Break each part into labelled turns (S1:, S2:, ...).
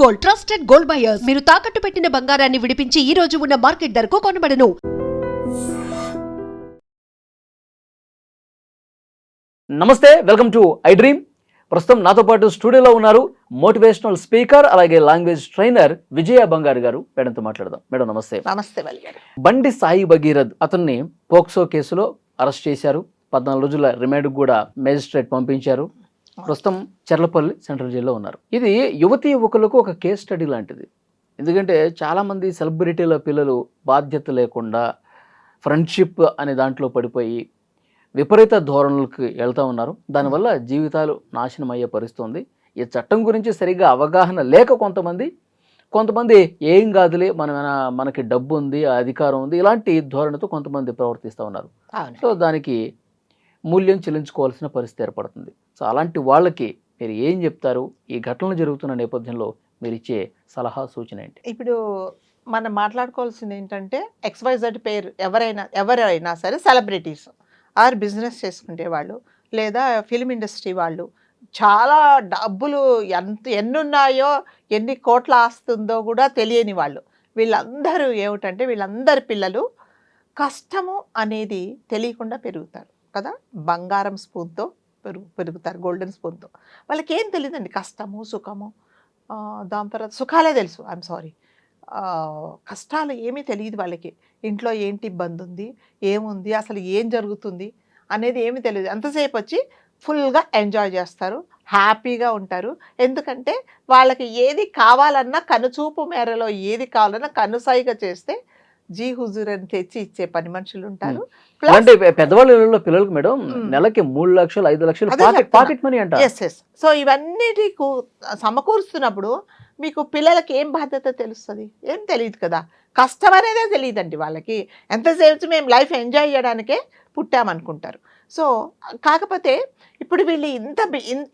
S1: Gold, trusted gold buyers. మీరు తాకట్టు పెట్టిన బంగారాన్ని విడిపించి ఈ రోజు ఉన్న మార్కెట్ ధరకు కొనబడను.
S2: నమస్తే, వెల్కమ్ టు ఐ డ్రీమ్. ప్రస్తుతం నాతో పాటు స్టూడియోలో ఉన్నారు మోటివేషనల్ స్పీకర్ అలాగే లాంగ్వేజ్ ట్రైనర్ విజయ బంగారు గారు. మేడంతో మాట్లాడదాం. మేడం నమస్తే.
S3: నమస్తే గారు.
S2: బండి సాయి భగీరథ్ అతన్ని పోక్సో కేసులో అరెస్ట్ చేశారు. 14 రోజుల రిమాండ్ కూడా మేజిస్ట్రేట్ పంపించారు. ప్రస్తుతం చెర్లపల్లి సెంట్రల్ జైల్లో ఉన్నారు. ఇది యువతీ యువకులకు ఒక కేస్ స్టడీ లాంటిది. ఎందుకంటే చాలామంది సెలబ్రిటీల పిల్లలు బాధ్యత లేకుండా ఫ్రెండ్షిప్ అనే దాంట్లో పడిపోయి విపరీత ధోరణులకు వెళ్తూ ఉన్నారు. దానివల్ల జీవితాలు నాశనం అయ్యే పరిస్థితుంది. ఈ చట్టం గురించి సరిగ్గా అవగాహన లేక కొంతమంది ఏం కాదులే, మనకి డబ్బు ఉంది, అధికారం ఉంది, ఇలాంటి ధోరణితో కొంతమంది ప్రవర్తిస్తూ ఉన్నారు. సో దానికి మూల్యం చెల్లించుకోవాల్సిన పరిస్థితి ఏర్పడుతుంది. సో అలాంటి వాళ్ళకి మీరు ఏం చెప్తారు? ఈ ఘటనలు జరుగుతున్న నేపథ్యంలో మీరు ఇచ్చే సలహా సూచన ఏంటి?
S3: ఇప్పుడు మనం మాట్లాడుకోవాల్సింది ఏంటంటే XYZ పేరు ఎవరైనా సరే సెలబ్రిటీస్ ఆర్ బిజినెస్ చేసుకునే వాళ్ళు లేదా ఫిల్మ్ ఇండస్ట్రీ వాళ్ళు చాలా డబ్బులు ఎన్నున్నాయో ఎన్ని కోట్ల ఆస్తుందో కూడా తెలియని వాళ్ళు వీళ్ళందరూ ఏమిటంటే వీళ్ళందరి పిల్లలు కష్టము అనేది తెలియకుండా పెరుగుతారు కదా. బంగారం స్పూన్తో పెరుగుతారు, గోల్డెన్ స్పూన్తో. వాళ్ళకి ఏం తెలియదండి కష్టము సుఖము. దాని తర్వాత సుఖాలే తెలుసు, ఐఎమ్ సారీ, కష్టాలు ఏమీ తెలియదు వాళ్ళకి. ఇంట్లో ఏంటి ఇబ్బంది ఉంది, ఏముంది, అసలు ఏం జరుగుతుంది అనేది ఏమీ తెలియదు. అంతసేపు వచ్చి ఫుల్గా ఎంజాయ్ చేస్తారు, హ్యాపీగా ఉంటారు. ఎందుకంటే వాళ్ళకి ఏది కావాలన్నా కనుచూపు మేరలో ఏది కావాలన్నా కనుసైగా చేస్తే జీ హుజూర్ అని తెచ్చి ఇచ్చే పని మనుషులు ఉంటారు.
S2: పెద్దవాళ్ళ పిల్లలకు మేడం నెలకి 3 లక్షలు 5 లక్షలు పాకెట్ మనీ అంటారు.
S3: ఎస్. సో ఇవన్నిటి సమకూరుస్తున్నప్పుడు మీకు పిల్లలకి ఏం బాధ్యత తెలుస్తుంది? ఏం తెలియదు కదా. కష్టం అనేదే తెలియదండి వాళ్ళకి. ఎంతసేపు మేము లైఫ్ ఎంజాయ్ చేయడానికే పుట్టామనుకుంటారు. సో కాకపోతే ఇప్పుడు వీళ్ళు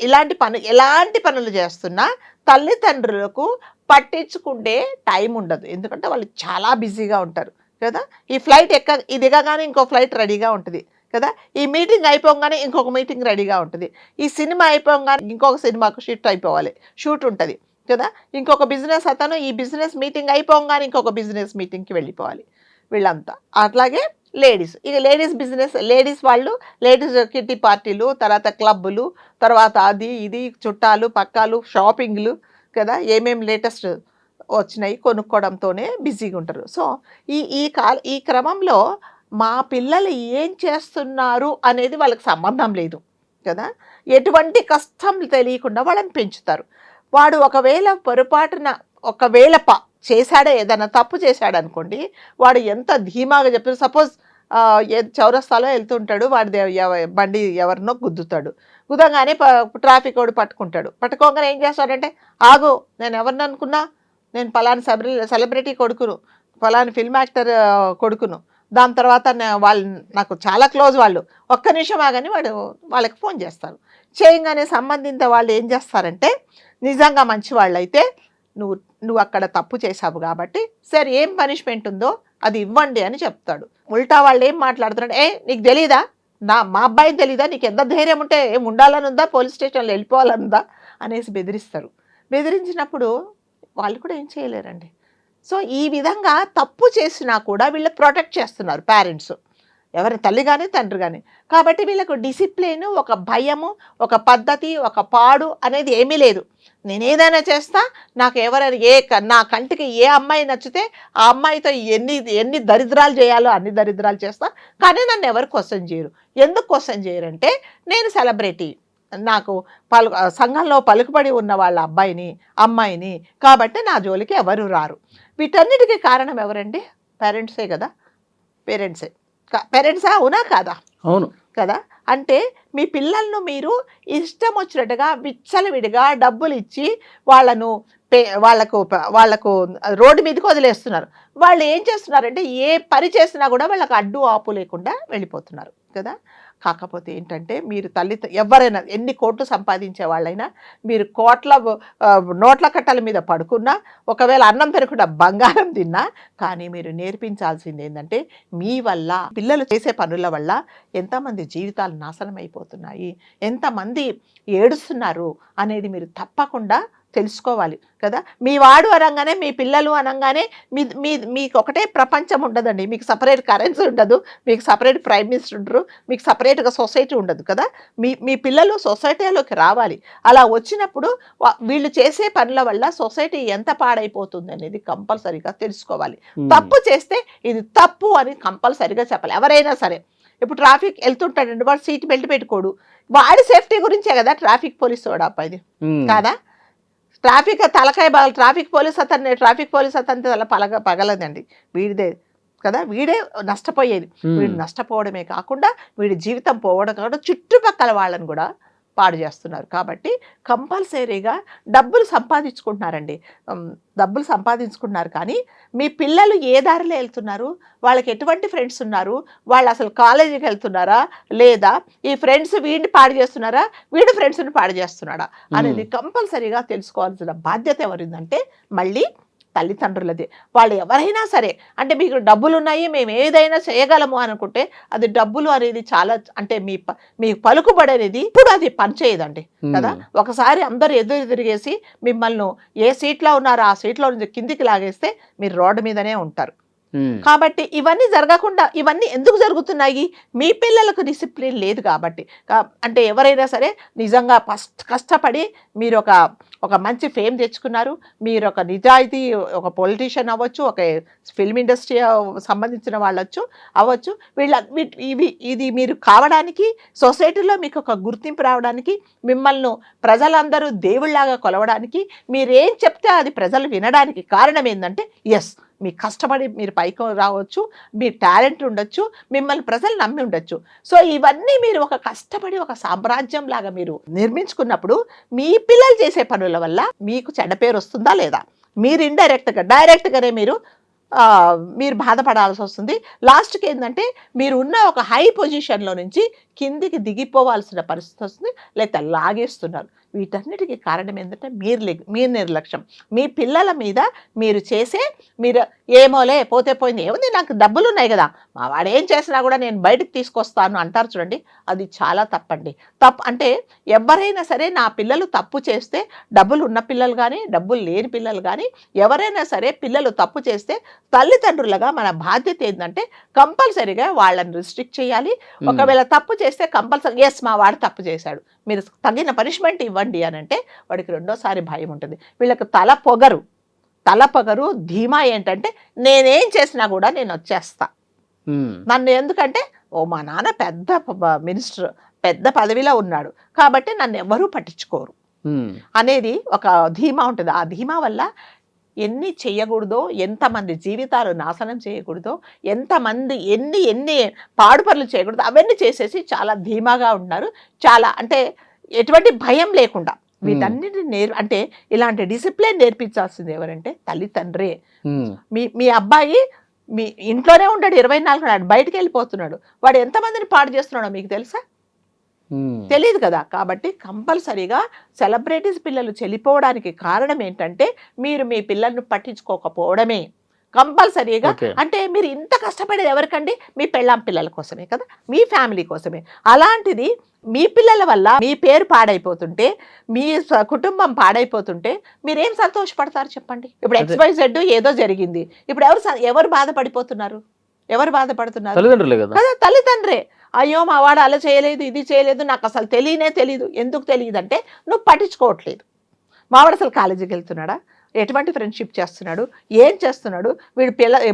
S3: ఎలాంటి పనులు చేస్తున్నా తల్లిదండ్రులకు పట్టించుకుంటే టైం ఉండదు. ఎందుకంటే వాళ్ళు చాలా బిజీగా ఉంటారు కదా. ఈ ఫ్లైట్ ఇది దిగగానే ఇంకో ఫ్లైట్ రెడీగా ఉంటుంది కదా. ఈ మీటింగ్ అయిపోగానే ఇంకొక మీటింగ్ రెడీగా ఉంటుంది. ఈ సినిమా అయిపోగానే ఇంకొక సినిమాకు షూట్ ఉంటుంది కదా. ఇంకొక బిజినెస్ అతను ఈ బిజినెస్ మీటింగ్ అయిపోగానే ఇంకొక బిజినెస్ మీటింగ్కి వెళ్ళిపోవాలి వీళ్ళంతా. అట్లాగే లేడీస్, ఇక లేడీస్ వాళ్ళు లేడీస్ కిట్టి పార్టీలు, తర్వాత క్లబ్బులు, తర్వాత అది ఇది చుట్టాలు పక్కాలు షాపింగ్లు కదా. ఏమేమి లేటెస్ట్ వచ్చినాయి కొనుక్కోవడంతోనే బిజీగా ఉంటారు. సో ఈ క్రమంలో మా పిల్లలు ఏం చేస్తున్నారు అనేది వాళ్ళకి సంబంధం లేదు కదా. ఎటువంటి కష్టం తెలియకుండా వాళ్ళని పెంచుతారు. వాడు ఒకవేళ పొరపాటున చేశాడే, ఏదైనా తప్పు చేశాడు అనుకోండి, వాడు ఎంత ధీమాగా చెప్తాడు. సపోజ్ చౌరస్తాలో వెళ్తుంటాడు, వాడి బండి ఎవరినో గుద్దగానే ట్రాఫిక్ వాడు పట్టుకోగానే ఏం చేస్తాడంటే, ఆగు, నేను ఎవరిని అనుకున్నా, నేను పలాని సెలబ్రిటీ కొడుకును, పలాని ఫిల్మ్ యాక్టర్ కొడుకును, దాని తర్వాత నాకు చాలా క్లోజ్ వాళ్ళు, ఒక్క నిమిషం ఆగని వాళ్ళకి ఫోన్ చేస్తారు. చేయగానే సంబంధిత వాళ్ళు ఏం చేస్తారంటే, నిజంగా మంచి వాళ్ళు అయితే నువ్వు అక్కడ తప్పు చేసావు కాబట్టి సరే ఏం పనిష్మెంట్ ఉందో అది ఇవ్వండి అని చెప్తాడు. ఉల్టా వాళ్ళు ఏం మాట్లాడుతున్నాడు, నీకు తెలీదా, మా అబ్బాయిని తెలీదా, నీకు ఎంత ధైర్యం ఉంటే ఏం ఉండాలని ఉందా, పోలీస్ స్టేషన్లో వెళ్ళిపోవాలనుందా అనేసి బెదిరిస్తారు. బెదిరించినప్పుడు వాళ్ళు కూడా ఏం చేయలేరండి. సో ఈ విధంగా తప్పు చేసినా కూడా వీళ్ళు ప్రొటెక్ట్ చేస్తున్నారు పేరెంట్స్, ఎవరి తల్లి కానీ తండ్రి కానీ. కాబట్టి వీళ్ళకు డిసిప్లిన్, ఒక భయము, ఒక పద్ధతి, ఒక పాడు అనేది ఏమీ లేదు. నేను ఏదైనా చేస్తా, నాకు ఎవరైనా నా కంటికి ఏ అమ్మాయి నచ్చితే ఆ అమ్మాయితో ఎన్ని దరిద్రాలు చేయాలో అన్ని దరిద్రాలు చేస్తా. కానీ నన్ను ఎవరు క్వశ్చన్ చేయరు. ఎందుకు క్వశ్చన్ చేయరంటే, నేను సెలబ్రిటీ, నాకు సంఘంలో పలుకుబడి ఉన్న వాళ్ళ అమ్మాయిని కాబట్టి నా జోలికి ఎవరు రారు. వీటన్నిటికీ కారణం ఎవరండి? పేరెంట్సే కదా. పేరెంట్సా అవునా కాదా?
S2: అవును
S3: కదా. అంటే మీ పిల్లలను మీరు ఇష్టం వచ్చినట్టుగా విచ్చలవిడిగా డబ్బులు ఇచ్చి వాళ్ళకు రోడ్డు మీదకి వదిలేస్తున్నారు. వాళ్ళు ఏం చేస్తున్నారంటే ఏ పని చేసినా కూడా వాళ్ళకి అడ్డు ఆపు లేకుండా వెళ్ళిపోతున్నారు కదా. కాకపోతే ఏంటంటే మీరు ఎవరైనా ఎన్ని కోట్లు సంపాదించే వాళ్ళైనా మీరు నోట్ల కట్టల మీద పడుకున్నా, ఒకవేళ అన్నం పెరగకుండా బంగారం తిన్నా, కానీ మీరు నేర్పించాల్సింది ఏంటంటే మీ వల్ల పిల్లలు చేసే పనుల వల్ల ఎంతమంది జీవితాలు నాశనం అయిపోతున్నాయి, ఎంతమంది ఏడుస్తున్నారు అనేది మీరు తప్పకుండా తెలుసుకోవాలి కదా. మీ వాడు అనగానే, మీ పిల్లలు అనగానే మీకు ఒకటే ప్రపంచం ఉండదండి. మీకు సపరేట్ కరెన్సీ ఉండదు, మీకు సపరేట్ ప్రైమ్ మినిస్టర్ ఉండరు, మీకు సపరేట్గా సొసైటీ ఉండదు కదా. మీ పిల్లలు సొసైటీలోకి రావాలి. అలా వచ్చినప్పుడు వీళ్ళు చేసే పనుల వల్ల సొసైటీ ఎంత పాడైపోతుంది అనేది కంపల్సరీగా తెలుసుకోవాలి. తప్పు చేస్తే ఇది తప్పు అని కంపల్సరీగా చెప్పాలి ఎవరైనా సరే. ఇప్పుడు ట్రాఫిక్ వెళ్తుంటాడండి, వాడు సీట్ బెల్ట్ పెట్టుకోడు, వాడి సేఫ్టీ గురించే కదా ట్రాఫిక్ పోలీస్ వాడు అబ్బాయిది కాదా. ట్రాఫిక్ పోలీస్ అతని తల పగలదండి, వీడిదే కదా, వీడే నష్టపోయేది. వీడు నష్టపోవడమే కాకుండా వీడి జీవితం పోవడం కాకుండా చుట్టుపక్కల వాళ్ళని కూడా పాడు చేస్తున్నారు. కాబట్టి కంపల్సరీగా డబ్బులు సంపాదించుకుంటున్నారు కానీ మీ పిల్లలు ఏ దారిలో వెళ్తున్నారు, వాళ్ళకి ఎటువంటి ఫ్రెండ్స్ ఉన్నారు, వాళ్ళు అసలు కాలేజీకి వెళ్తున్నారా లేదా, ఈ ఫ్రెండ్స్ వీడిని పాడు చేస్తున్నారా, వీడి ఫ్రెండ్స్ని పాడు చేస్తున్నాడా అనేది కంపల్సరీగా తెలుసుకోవాల్సిన బాధ్యత ఎవరిందంటే మళ్ళీ తల్లిదండ్రులది. వాళ్ళు ఎవరైనా సరే, అంటే మీకు డబ్బులు ఉన్నాయి మేము ఏదైనా చేయగలము అనుకుంటే అది డబ్బులు అనేది చాలా, అంటే మీ పలుకుబడి అనేది ఇప్పుడు అది పనిచేయదండి కదా. ఒకసారి అందరు ఎదురు తిరిగేసి మిమ్మల్ని ఏ సీట్లో ఉన్నారో ఆ సీట్లో నుంచి కిందికి లాగేస్తే మీరు రోడ్డు మీదనే ఉంటారు. కాబట్టి ఇవన్నీ జరగకుండా, ఇవన్నీ ఎందుకు జరుగుతున్నాయి, మీ పిల్లలకు డిసిప్లిన్ లేదు కాబట్టి. అంటే ఎవరైనా సరే నిజంగా కష్టపడి మీరు ఒక మంచి ఫేమ్ తెచ్చుకున్నారు, మీరు ఒక నిజాయితీ, ఒక పొలిటీషియన్ అవ్వచ్చు, ఒక ఫిల్మ్ ఇండస్ట్రీ సంబంధించిన వాళ్ళు అవ్వచ్చు, ఇది మీరు కావడానికి, సొసైటీలో మీకు ఒక గుర్తింపు రావడానికి, మిమ్మల్ని ప్రజలందరూ దేవుళ్లాగా కొలవడానికి, మీరేం చెప్తే అది ప్రజలు వినడానికి కారణం ఏంటంటే ఎస్ మీ కష్టపడి మీరు పైకి రావచ్చు, మీ టాలెంట్ ఉండొచ్చు, మిమ్మల్ని ప్రజలు నమ్మి ఉండొచ్చు. సో ఇవన్నీ మీరు ఒక కష్టపడి ఒక సామ్రాజ్యం లాగా మీరు నిర్మించుకున్నప్పుడు మీ పిల్లలు చేసే పనుల వల్ల మీకు చెడ్డ పేరు వస్తుందా లేదా, మీరు డైరెక్ట్గానే మీరు బాధపడాల్సి వస్తుంది. లాస్ట్కి ఏంటంటే మీరు ఉన్న ఒక హై పొజిషన్లో నుంచి కిందికి దిగిపోవాల్సిన పరిస్థితి వస్తుంది, లేదా లాగేస్తున్నారు. వీటన్నిటికీ కారణం ఏంటంటే మీ నిర్లక్ష్యం. మీ పిల్లల మీద మీరు ఏమోలే పోతే పోయింది, ఏముంది నాకు డబ్బులు ఉన్నాయి కదా, మా వాడు ఏం చేసినా కూడా నేను బయటకు తీసుకొస్తాను అంటారు చూడండి, అది చాలా తప్పండి. అంటే ఎవరైనా సరే నా పిల్లలు తప్పు చేస్తే, డబ్బులు ఉన్న పిల్లలు కానీ డబ్బులు లేని పిల్లలు కానీ ఎవరైనా సరే పిల్లలు తప్పు చేస్తే తల్లిదండ్రులుగా మన బాధ్యత ఏంటంటే కంపల్సరీగా వాళ్ళని రిస్ట్రిక్ట్ చేయాలి. ఒకవేళ తప్పు చేస్తే కంపల్సరీ ఎస్ మా వాడు తప్పు చేశాడు, మీరు తగిన పనిష్మెంట్ ఇవ్వండి అని అంటే వాడికి రెండోసారి భయం ఉంటుంది. వీళ్ళకి తల పొగరు ధీమా ఏంటంటే నేనేం చేసినా కూడా నేను వచ్చేస్తా, నన్ను ఎందుకంటే మా నాన్న పెద్ద మినిస్టర్, పెద్ద పదవిలో ఉన్నాడు కాబట్టి నన్ను ఎవరూ పట్టించుకోరు అనేది ఒక ధీమా ఉంటుంది. ఆ ధీమా వల్ల ఎన్ని చేయకూడదో, ఎంతమంది జీవితాలు నాశనం చేయకూడదో, ఎంతమంది ఎన్ని పాడు పనులు చేయకూడదో అవన్నీ చేసేసి చాలా ధీమాగా ఉన్నారు. చాలా అంటే ఎటువంటి భయం లేకుండా వీటన్నిటిని అంటే ఇలాంటి డిసిప్లిన్ నేర్పించాల్సింది ఎవరంటే తల్లిదండ్రే. మీ అబ్బాయి మీ ఇంట్లోనే ఉంటాడు 24 గంటలు, బయటికి వెళ్ళిపోతున్నాడు, వాడు ఎంతమందిని పాడు చేస్తున్నాడో మీకు తెలుసా? తెలియదు కదా. కాబట్టి కంపల్సరీగా సెలబ్రిటీస్ పిల్లలు చెల్లిపోవడానికి కారణం ఏంటంటే మీరు మీ పిల్లల్ని పట్టించుకోకపోవడమే. కంపల్సరీగా అంటే మీరు ఇంత కష్టపడేది ఎవరికండి, మీ పెళ్ళాం పిల్లల కోసమే కదా, మీ ఫ్యామిలీ కోసమే. అలాంటిది మీ పిల్లల వల్ల మీ పేరు పాడైపోతుంటే, మీ కుటుంబం పాడైపోతుంటే మీరేం సంతోషపడతారు చెప్పండి. ఇప్పుడు XYZ ఏదో జరిగింది, ఇప్పుడు ఎవరు బాధపడుతున్నారు? కదా, తల్లిదండ్రే. అయ్యో మా వాడు అలా చేయలేదు, ఇది చేయలేదు, నాకు అసలు తెలియదు. ఎందుకు తెలియదంటే నువ్వు పట్టించుకోవట్లేదు. మావాడు అసలు కాలేజీకి వెళ్తున్నాడా, ఎటువంటి ఫ్రెండ్షిప్ చేస్తున్నాడు, ఏం చేస్తున్నాడు, వీడు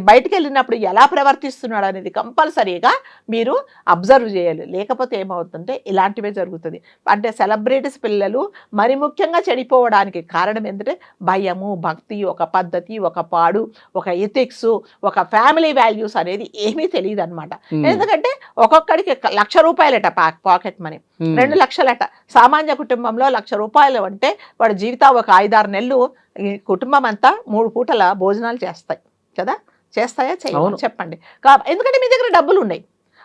S3: బయటికి వెళ్ళినప్పుడు ఎలా ప్రవర్తిస్తున్నాడు అనేది కంపల్సరీగా మీరు అబ్జర్వ్ చేయాలి. లేకపోతే ఏమవుతుందంటే ఇలాంటివే జరుగుతుంది. అంటే సెలబ్రిటీస్ పిల్లలు మరి ముఖ్యంగా చెడిపోవడానికి కారణం ఏంటంటే భయము, భక్తి, ఒక పద్ధతి, ఒక పాడు, ఒక ఎథిక్స్, ఒక ఫ్యామిలీ వాల్యూస్ అనేది ఏమీ తెలియదు అనమాట. ఎందుకంటే ఒక్కొక్కడికి ₹1,00,000 పాకెట్ మనీ, 2 లక్షలట. సామాన్య కుటుంబంలో ₹1,00,000 అంటే వాడి జీవితం ఒక 5-6 నెలలు ఈ కుటుంబం అంతా 3 పూటల భోజనాలు చేస్తాయి కదా. చేస్తాయా? చేయవు చెప్పండి. ఎందుకంటే మీ దగ్గర డబ్బులు ఉన్నాయి.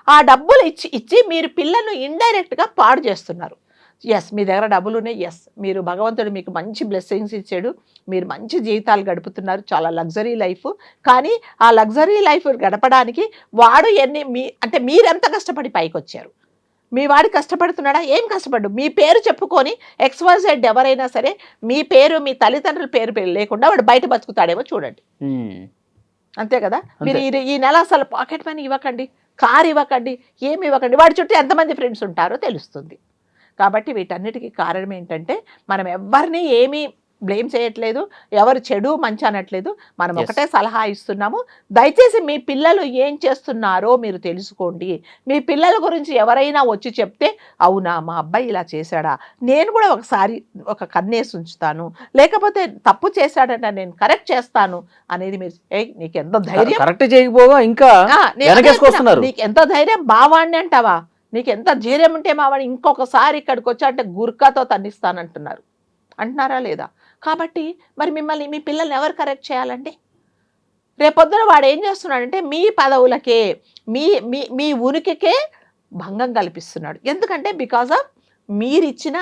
S3: ఆ డబ్బులు ఇచ్చి మీరు పిల్లలను ఇండైరెక్ట్గా పాడు చేస్తున్నారు. ఎస్ మీ దగ్గర డబ్బులు ఉన్నాయి, ఎస్ మీరు భగవంతుడు మీకు మంచి బ్లెస్సింగ్స్ ఇచ్చాడు, మీరు మంచి జీవితాలు గడుపుతున్నారు, చాలా లగ్జరీ లైఫ్. కానీ ఆ లగ్జరీ లైఫ్ గడపడానికి వాడు అంటే మీరెంత కష్టపడి పైకి వచ్చారు, మీ వాడి కష్టపడుతున్నాడా? ఏం కష్టపడ్డు? మీ పేరు చెప్పుకొని XYZ ఎవరైనా సరే మీ పేరు మీ తల్లిదండ్రుల పేరు లేకుండా వాడు బయట బతుకుతాడేమో చూడండి. అంతే కదా. మీరు ఈ నెల అసలు పాకెట్ మనీ ఇవ్వకండి, కార్ ఇవ్వకండి, ఏమి ఇవ్వకండి, వాడి చుట్టూ ఎంతమంది ఫ్రెండ్స్ ఉంటారో తెలుస్తుంది. కాబట్టి వీటన్నిటికీ కారణం ఏంటంటే మనం ఎవరిని ఏమీ బ్లేమ్ చేయట్లేదు, ఎవరు చెడు మంచి అనట్లేదు, మనం ఒకటే సలహా ఇస్తున్నాము. దయచేసి మీ పిల్లలు ఏం చేస్తున్నారో మీరు తెలుసుకోండి. మీ పిల్లల గురించి ఎవరైనా వచ్చి చెప్తే అవునా మా అబ్బాయి ఇలా చేశాడా, నేను కూడా ఒకసారి ఒక కన్నేసి ఉంచుతాను, లేకపోతే తప్పు చేశాడంటే నేను కరెక్ట్ చేస్తాను అనేది మీరు నీకు ఎంత ధైర్యం,
S2: కరెక్ట్ చేయకపోగా ఇంకా
S3: నీకు ఎంత ధైర్యం, మావాడిని అంటావా, నీకు ఎంత ధైర్యం ఉంటే మావాడిని ఇంకొకసారి ఇక్కడికి వచ్చా అంటే గుర్కాతో తన్నిస్తానంటున్నారు, అంటున్నారా లేదా? కాబట్టి మరి మిమ్మల్ని మీ పిల్లల్ని ఎవరు కరెక్ట్ చేయాలండి? రేపొద్దున వాడు ఏం చేస్తున్నాడంటే మీ పదవులకే మీ మీ మీ ఉనికికే భంగం కల్పిస్తున్నాడు. ఎందుకంటే బికాజ్ ఆఫ్ మీరిచ్చిన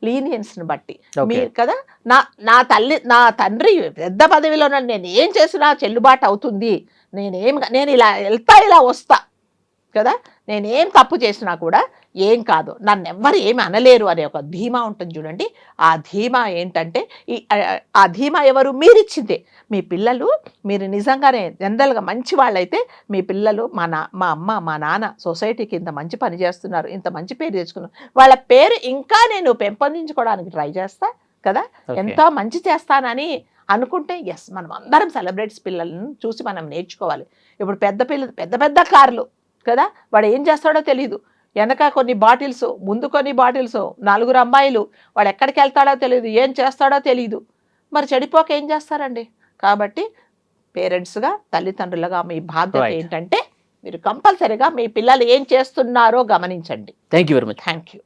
S3: లీనియన్స్ని బట్టి. మీరు కదా నా తండ్రి పెద్ద పదవిలో నేను ఏం చేసినా చెల్లుబాటు అవుతుంది, నేను ఇలా వస్తా కదా, నేనేం తప్పు చేసినా కూడా ఏం కాదు, నన్ను ఎవ్వరు ఏమి అనలేరు అనే ఒక ధీమా ఉంటుంది చూడండి. ఆ ధీమా ఏంటంటే ఆ ధీమా ఎవరు? మీరిచ్చిందే. మీ పిల్లలు మీరు నిజంగానే జనరల్గా మంచి వాళ్ళైతే మీ పిల్లలు మా అమ్మ మా నాన్న సొసైటీకి ఇంత మంచి పని చేస్తున్నారు, ఇంత మంచి పేరు తెచ్చుకున్నారు, వాళ్ళ పేరు ఇంకా నేను పెంపొందించుకోవడానికి ట్రై చేస్తా కదా, ఎంతో మంచి చేస్తానని అనుకుంటే ఎస్, మనం అందరం సెలబ్రిటీస్ పిల్లలను చూసి మనం నేర్చుకోవాలి. ఇప్పుడు పెద్ద పెద్ద కార్లు కదా, వాడు ఏం చేస్తాడో తెలియదు, వెనక కొన్ని బాటిల్స్, ముందు కొన్ని బాటిల్స్, 4 అమ్మాయిలు, వాడు ఎక్కడికి వెళ్తాడో తెలియదు, ఏం చేస్తాడో తెలియదు, మరి చెడిపోక ఏం చేస్తారండి? కాబట్టి పేరెంట్స్గా తల్లిదండ్రులుగా మీ బాధ్యత ఏంటంటే మీరు కంపల్సరీగా మీ పిల్లలు ఏం చేస్తున్నారో గమనించండి.
S2: Thank you very much.
S3: Thank you.